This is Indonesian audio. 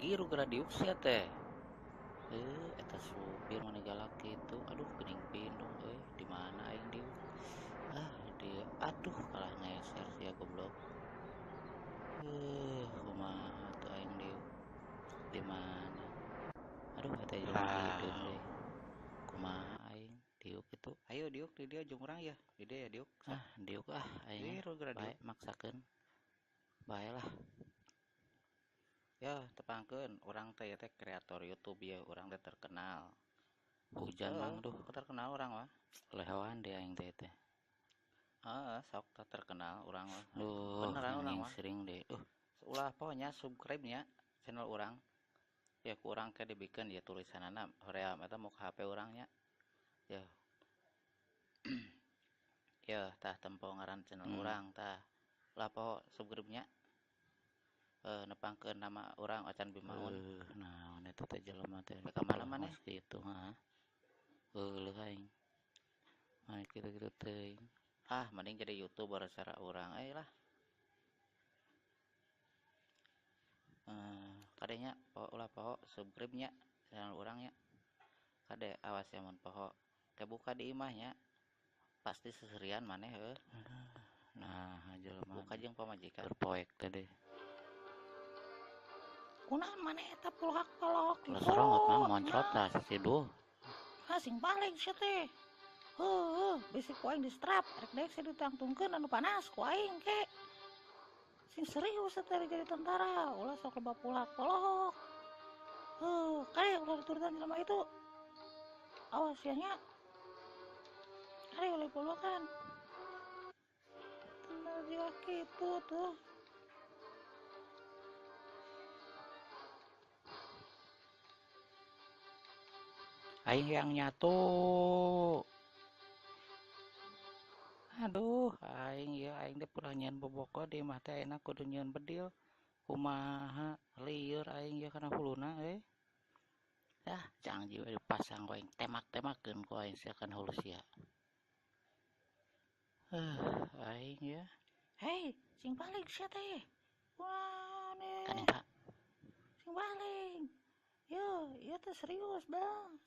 giru gara diuk sia teh. Eta supir mana galak gitu. Aduh geuning pindung di mana aing diuk. Dia aduh kalah ngeser sia goblok. Kumaha tuh aing diuk. Di mana? Aduh eta jelema hideung deui. Kumaha aing diuk itu. Ayo diuk di dia jeung urang ya. Di dia ya diuk. Diuk aing Giru gara bae diuk. maksakeun. Bae lah. Ya, tepangkeun urang teh ya teh kreator YouTube ya, urang teh terkenal. Hujan mang duh. Terkenal urang mah. Lehewan deh aing teh. Sok terkenal urang mah. Duh, Beneran urang anjing mah. sering deh. Ulah pokoknya subscribe nya channel urang. Ya ku urang ke dibikin ya tulisanana hoream eta muka HP urangnya. Ya. Ya, tah tempo ngaran channel urang tah. Lah poho subscribe nya. Nepangkeun nama urang Acan Bimaun. Naon eta teh jelema teh. Ka mana maneh? Kitu mah. Leuh aing. Mane kitu-kitu teuing. Mending jadi YouTuber secara urang lah. Kadenya poho subscribe nya channel urangnya. Kade awas ya mun poho. Kebuka di imahnya. Pasti seserian maneh heuh. Nah, jelema Buka jeung pamajikan. terpoek teh. Kunaon maneh eta polak-polok Kalau gitu. serongot mah moncrot lah si duh. Sing balik sia teh. Bisi ku aing di strap, rek deuk sia ditangtungkeun anu panas ku aing ke. Sing serius eta jadi tentara, ulah sok loba polak-polok. Kade ulah diturutan jelema itu. Awas ya nya. Kade ulah polokan. Bener juga gitu tuh. Aing yang nyatu. Aduh, aing teh purah nyeun boboko di mah teh enak kudu nyeun bedil. Kumaha lieur aing ya kana huluna canggih we dipasang ku aing temak-temakeun ku aing sia kana hulu sia. Aing ya. Hei, sing balik sia teh. Wah, Kaneng Kak. sing balik. Yo, ieu teh serius, Bang.